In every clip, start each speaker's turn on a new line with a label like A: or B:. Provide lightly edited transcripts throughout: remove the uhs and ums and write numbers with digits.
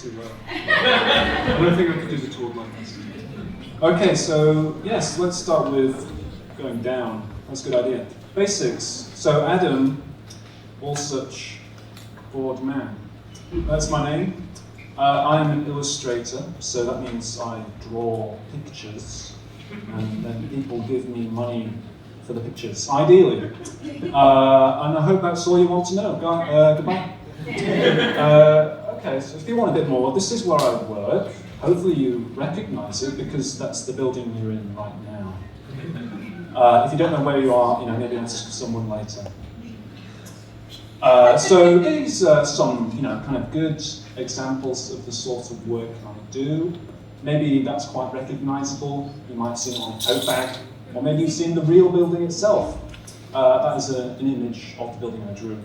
A: too low. I don't think I could do the toward like this. Okay, so yes, let's start with going down. That's a good idea. Basics. So Adam Allsuch Boardman. That's my name. I am an illustrator, so that means I draw pictures, and then people give me money for the pictures, ideally. And I hope that's all you want to know. Goodbye. Okay, so if you want a bit more, this is where I work. Hopefully you recognize it, because that's the building you're in right now. If you don't know where you are, maybe ask someone later. So these are some, kind of good examples of the sort of work I do. Maybe that's quite recognizable. You might have seen it on a tote bag, or maybe you've seen the real building itself. That is an image of the building I drew.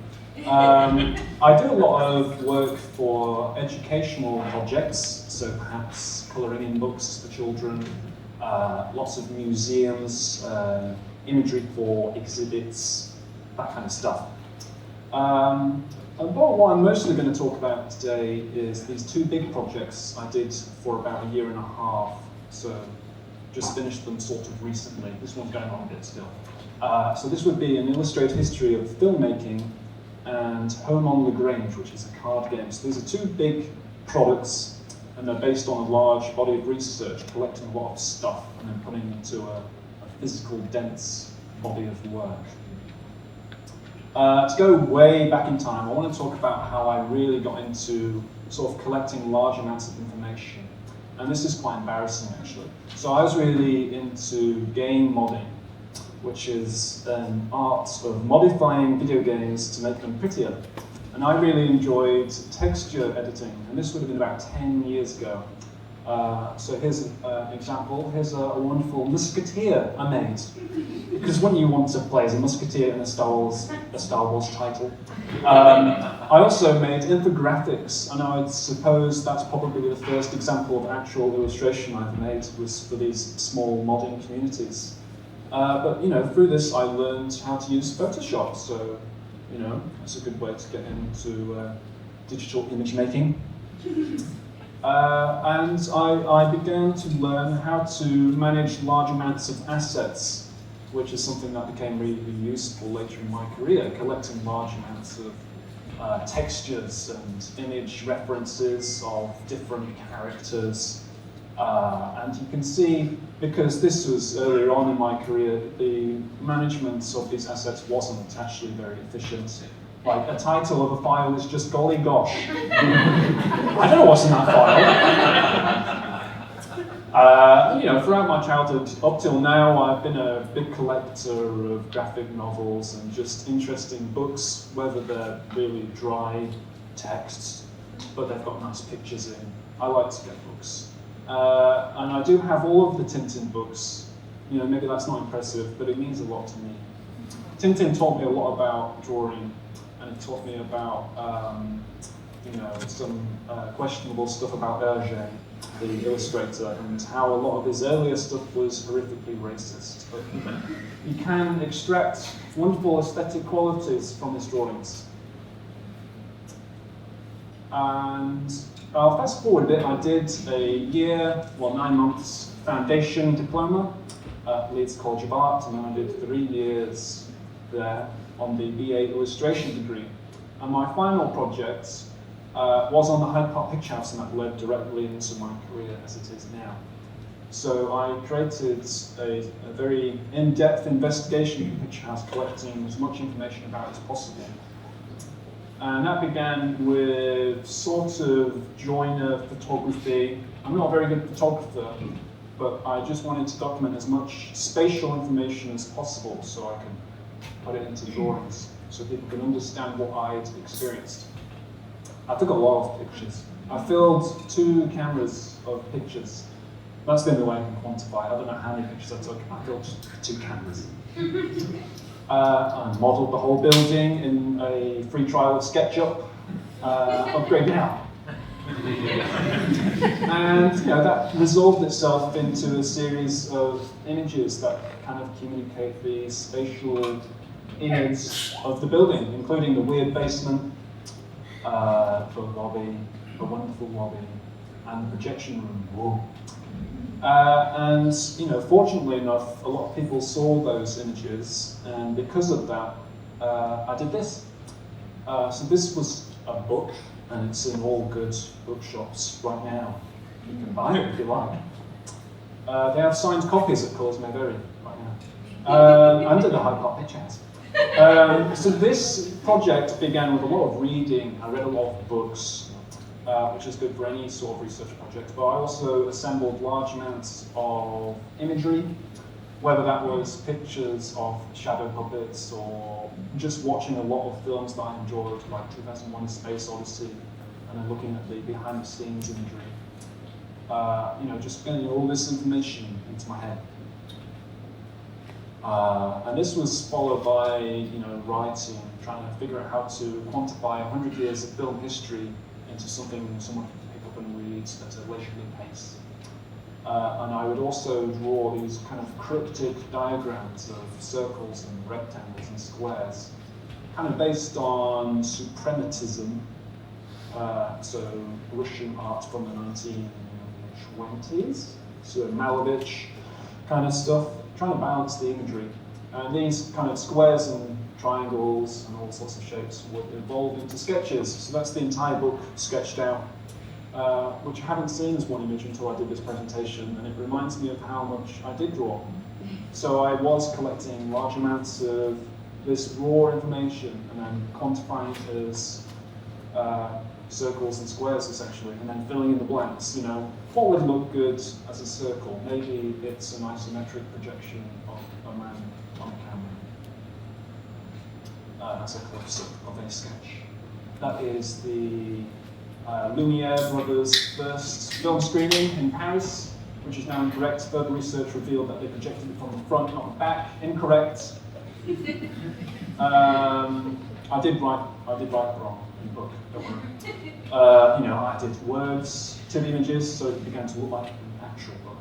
A: I do a lot of work for educational projects, so perhaps colouring in books for children, lots of museums, imagery for exhibits, that kind of stuff. And what I'm mostly going to talk about today is these two big projects I did for about a year and a half, so just finished them sort of recently. This one's going on a bit still. So this would be an illustrated history of filmmaking and Home on Lagrange, which is a card game. So these are two big products, and they're based on a large body of research, collecting a lot of stuff and then putting it into a physical, dense body of work. To go way back in time, I want to talk about how I really got into sort of collecting large amounts of information. And this is quite embarrassing, actually. So I was really into game modding, which is an art of modifying video games to make them prettier. And I really enjoyed texture editing, and this would have been about 10 years ago. So here's an example. Here's a wonderful musketeer I made. Because when you want to play as a musketeer in a Star Wars title. I also made infographics, and I suppose that's probably the first example of actual illustration I've made was for these small modding communities. But through this I learned how to use Photoshop, so it's a good way to get into digital image making. And I began to learn how to manage large amounts of assets, which is something that became really useful later in my career, collecting large amounts of textures and image references of different characters. And you can see, because this was earlier on in my career, the management of these assets wasn't actually very efficient. Like, a title of a file is just golly gosh. I don't know what's in that file. Throughout my childhood, up till now, I've been a big collector of graphic novels and just interesting books, whether they're really dry texts, but they've got nice pictures in. I like to get books. And I do have all of the Tintin books. Maybe that's not impressive, but it means a lot to me. Tintin taught me a lot about drawing, and it taught me about, some questionable stuff about Hergé, the illustrator, and how a lot of his earlier stuff was horrifically racist. But you can extract wonderful aesthetic qualities from his drawings. And I'll fast forward a bit. I did a 9 months foundation diploma at Leeds College of Art, and then I did 3 years there on the BA illustration degree. And my final project was on the Hyde Park Picture House, and that led directly into my career as it is now. So I created a very in-depth investigation of the Picture House, collecting as much information about it as possible. And that began with sort of joiner photography. I'm not a very good photographer, but I just wanted to document as much spatial information as possible so I can put it into drawings, so people can understand what I'd experienced. I took a lot of pictures. I filled 2 cameras of pictures. That's the only way I can quantify. I don't know how many pictures I took. I filled 2 cameras. I modelled the whole building in a free trial of SketchUp. Upgrade now. And that resolved itself into a series of images that kind of communicate the spatial image of the building, including the weird basement, the lobby, a wonderful lobby, and the projection room. Whoa. And fortunately enough, a lot of people saw those images, and because of that, I did this. So this was a book, and it's in all good bookshops right now. You can buy it if you like. They have signed copies at Coles Mayberry right now, under the high pop chance. So this project began with a lot of reading. I read a lot of books, which is good for any sort of research project, but I also assembled large amounts of imagery, whether that was pictures of shadow puppets or just watching a lot of films that I enjoyed, like 2001: A Space Odyssey, and then looking at the behind-the-scenes imagery. Just getting all this information into my head. And this was followed by, writing, trying to figure out how to quantify 100 years of film history into something someone can pick up and read at a leisurely pace. And I would also draw these kind of cryptic diagrams of circles and rectangles and squares, kind of based on suprematism, so Russian art from the 1920s, so Malevich kind of stuff, trying to balance the imagery. And these kind of squares and triangles and all sorts of shapes would evolve into sketches. So that's the entire book sketched out, which I haven't seen as one image until I did this presentation, and it reminds me of how much I did draw. So I was collecting large amounts of this raw information and then quantifying it as circles and squares, essentially, and then filling in the blanks. What would look good as a circle? Maybe it's an isometric projection of a man on a camera. That's a close-up of a sketch. That is the Lumiere brothers' first film screening in Paris, which is now incorrect. Further research revealed that they projected it from the front, not the back. Incorrect. I did write wrong in the book, don't worry. I did words to the images, so it began to look like an actual book.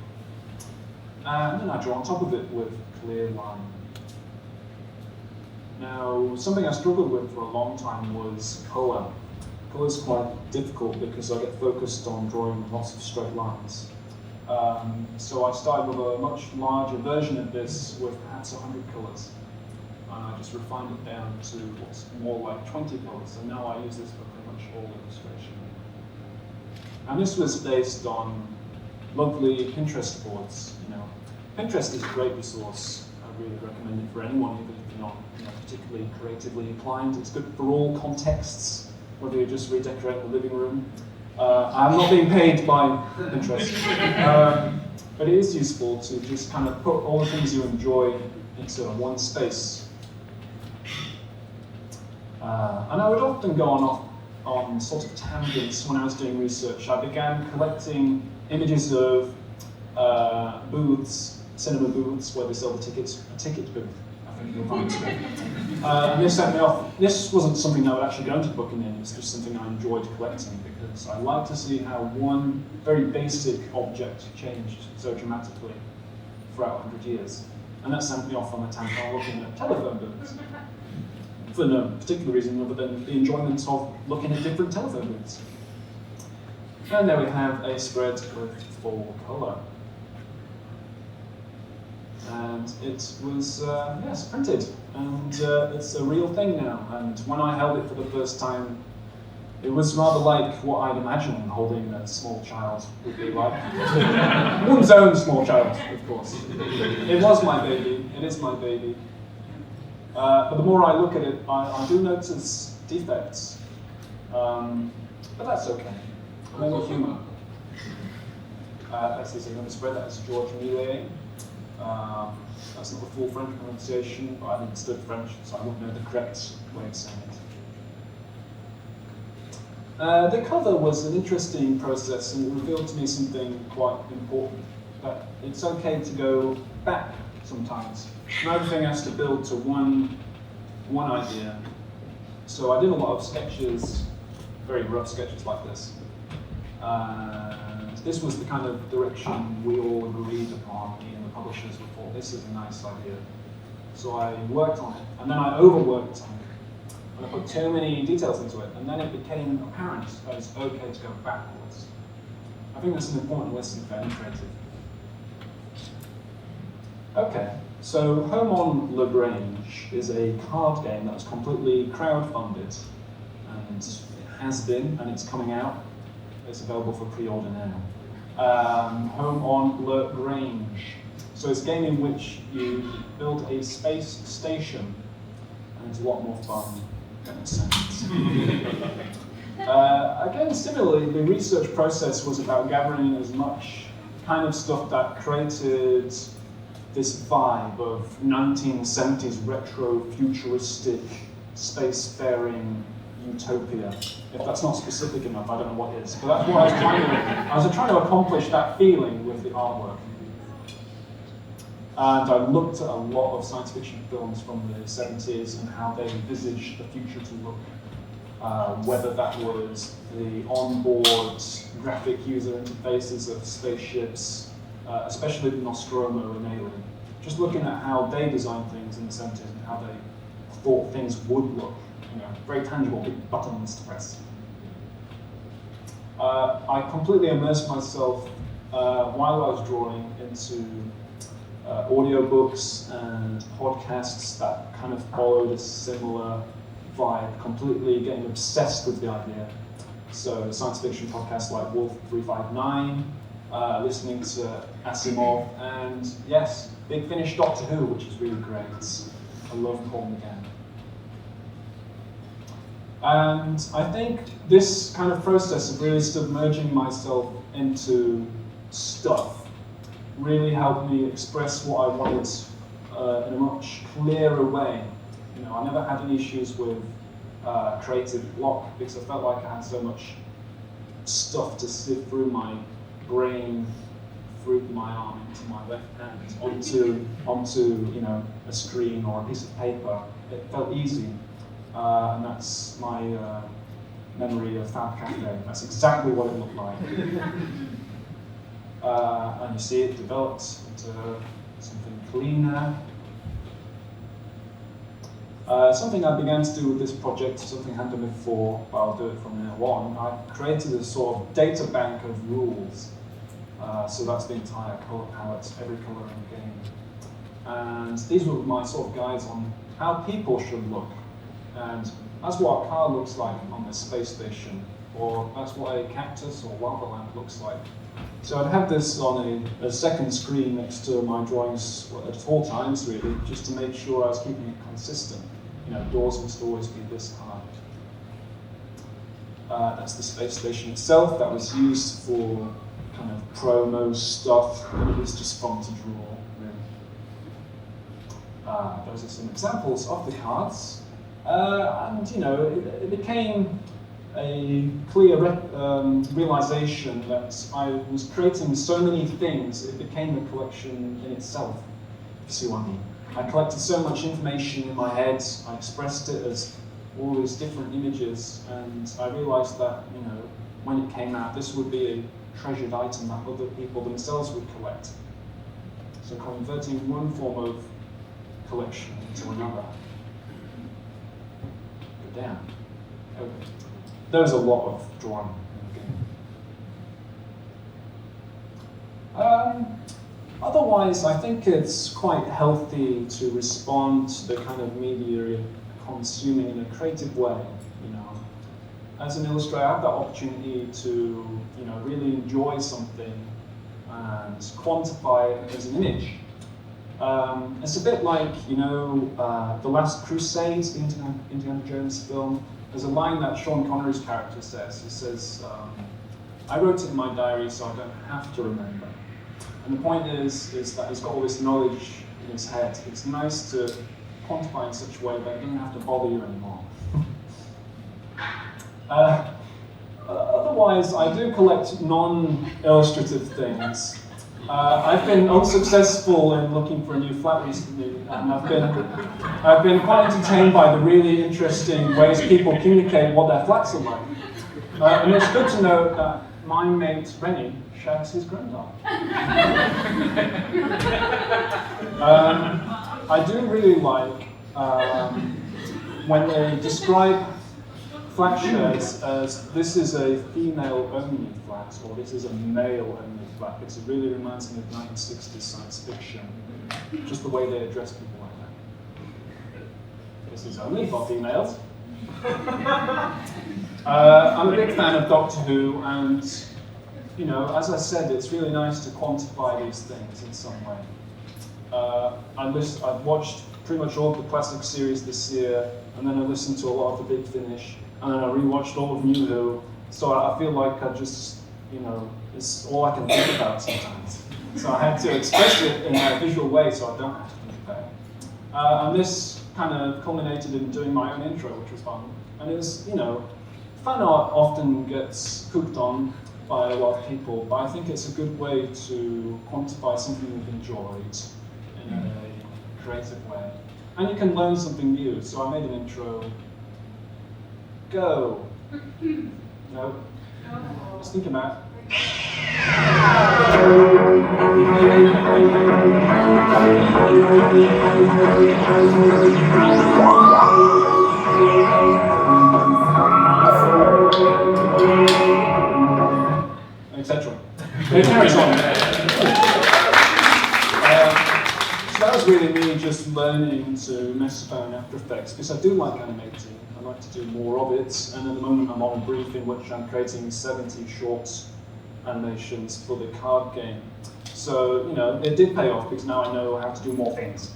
A: And then I draw on top of it with clear line. Now, something I struggled with for a long time was colour. Colour is quite difficult because I get focused on drawing lots of straight lines. So I started with a much larger version of this with perhaps 100 colours. And I just refined it down to what's more like 20 colours, and now I use this for pretty much all illustration. And this was based on lovely Pinterest boards. Pinterest is a great resource. I really recommend it for anyone, even if you're not particularly creatively inclined. It's good for all contexts, whether you're just redecorating the living room. I'm not being paid by Pinterest, but it is useful to just kind of put all the things you enjoy into one space. And I would often go on sort of tangents when I was doing research. I began collecting images of booths, cinema booths, where they sell the tickets, a ticket booth, I think you'll find. And this set me off. This wasn't something I would actually go into the book in the end, it's just something I enjoyed collecting because I like to see how one very basic object changed so dramatically throughout 100 years. And that sent me off on a tangent looking at telephone booths. For no particular reason other than the enjoyment of looking at different telephone booths. And there we have a spread with full colour. And it was, printed. And it's a real thing now. And when I held it for the first time, it was rather like what I'd imagine holding a small child would be like. One's own small child, of course. It was my baby. It is my baby. But the more I look at it, I do notice defects. But that's okay. I'm only human. This is another spread. That's George Millet. That's not the full French pronunciation, but I understood French, so I wouldn't know the correct way of saying it. The cover was an interesting process, and it revealed to me something quite important. That it's okay to go back sometimes. Not everything has to build to one idea. So I did a lot of sketches, very rough sketches like this. And this was the kind of direction we all agreed upon, me and the publishers, we thought this is a nice idea. So I worked on it, and then I overworked on it. and I put too many details into it, and then it became apparent that it's okay to go backwards. I think that's an important lesson for any creative. Okay, so Home on Lagrange is a card game that was completely crowdfunded, and it has been, and it's coming out. It's available for pre-order now. Home on Lagrange. So it's a game in which you build a space station, and it's a lot more fun than it sounds. Again, similarly, the research process was about gathering as much kind of stuff that created this vibe of 1970s retro futuristic spacefaring utopia. If that's not specific enough, I don't know what is. But that's what I was trying to. I was trying to accomplish that feeling with the artwork. And I looked at a lot of science fiction films from the 70s and how they envisaged the future to look. Whether that was the onboard graphic user interfaces of spaceships, especially the Nostromo and Alien. Just looking at how they designed things in the 70s and how they thought things would look. Very tangible, big buttons to press. I completely immersed myself while I was drawing into audiobooks and podcasts that kind of followed a similar vibe, completely getting obsessed with the idea. So science fiction podcasts like Wolf 359, listening to Asimov, and yes, Big Finish Doctor Who, which is really great. I love Paul McGann. And I think this kind of process of really submerging myself into stuff really helped me express what I wanted in a much clearer way. I never had any issues with creative block because I felt like I had so much stuff to sift through my brain, through my arm into my left hand, onto a screen or a piece of paper. It felt easy. And that's my memory of Fab Cafe. That's exactly what it looked like. And you see it developed into something cleaner. Something I began to do with this project, something I hadn't done before, but I'll do it from now on. I created a sort of data bank of rules. So that's the entire color palette, every color in the game. And these were my sort of guides on how people should look. And that's what a car looks like on the space station, or that's what a cactus or lava lamp looks like. So I'd have this on a second screen next to my drawings at all times, really, just to make sure I was keeping it consistent. Doors must always be this high. That's the space station itself. That was used for kind of promo stuff, but it was just fun to draw, really. Those are some examples of the cards. And it became a clear realization that I was creating so many things, it became a collection in itself, if you see what I mean. I collected so much information in my head, I expressed it as all these different images, and I realized that, when it came out, this would be a treasured item that other people themselves would collect. So converting one form of collection into another. Down. Okay. There's a lot of drawing in the game. Otherwise, I think it's quite healthy to respond to the kind of media you're consuming in a creative way. As an illustrator, I have that opportunity to, really enjoy something and quantify it as an image. It's a bit like, The Last Crusade, the Indiana Jones film. There's a line that Sean Connery's character says. He says, I wrote it in my diary so I don't have to remember. And the point is that he's got all this knowledge in his head. It's nice to quantify in such a way that it doesn't have to bother you anymore. Otherwise, I do collect non-illustrative things. I've been unsuccessful in looking for a new flat recently, and I've been quite entertained by the really interesting ways people communicate what their flats are like. And it's good to know that my mate Rennie shags his granddad. I do really like when they describe flat shares as this is a female-only flat or this is a male-only flat, because it really reminds me of 1960s science fiction, just the way they address people like that. This is only for females. I'm a big fan of Doctor Who, and you know, as I said, it's really nice to quantify these things in some way. I've watched pretty much all of the classic series this year, and then I listened to a lot of the Big Finish, and then I rewatched all of New Who. So I feel like I just, you know, it's all I can think about sometimes. So I had to express it in a visual way, so I don't have to think about it. And this kind of culminated in doing my own intro, which was fun. And it was, you know, fan art often gets cooked on by a lot of people, but I think it's a good way to quantify something you've enjoyed in a creative way. And you can learn something new. So I made an intro. Go. No. Just think about it. Etc. It carries on. So that was really me just learning to mess about in After Effects, because I do like animating. I like to do more of it, and at the moment I'm on a brief in which I'm creating 70 short animations for the card game. So, you know, it did pay off because now I know how to do more things.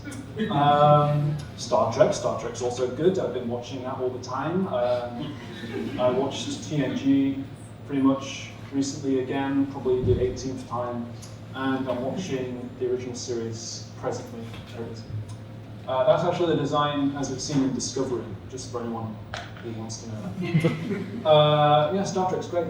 A: Star Trek's also good. I've been watching that all the time. I watched TNG pretty much recently again, probably the 18th time, and I'm watching the original series presently. There it is. That's actually the design as it's seen in Discovery, just for anyone who wants to know that. Yeah, Star Trek's great.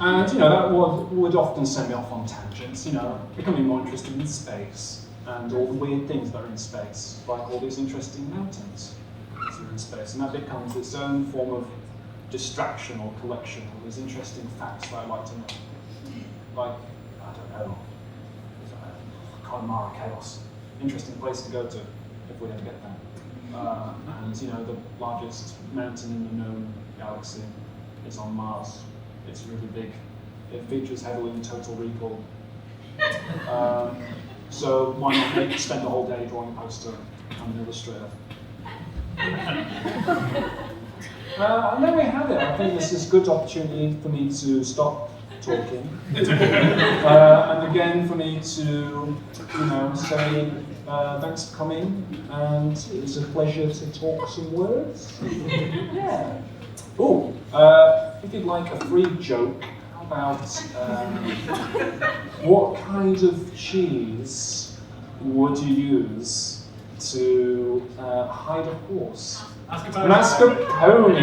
A: And, you know, that would often send me off on tangents, you know, becoming more interested in space and all the weird things that are in space, like all these interesting mountains that are in space. And that becomes its own form of distraction or collection of these interesting facts that I'd like to know. Like, I don't know, Connemara Chaos. Interesting place to go to if we ever get there. And you know, the largest mountain in the known galaxy is on Mars. It's really big. It features heavily in Total Recall. So why not spend the whole day drawing a poster on an Illustrator? And there we have it. I think this is a good opportunity for me to stop talking. And again, for me to, you know, say thanks for coming, and it was a pleasure to talk some words. Yeah. Oh, if you'd like a free joke, how about what kind of cheese would you use to hide a horse? Mascarpone.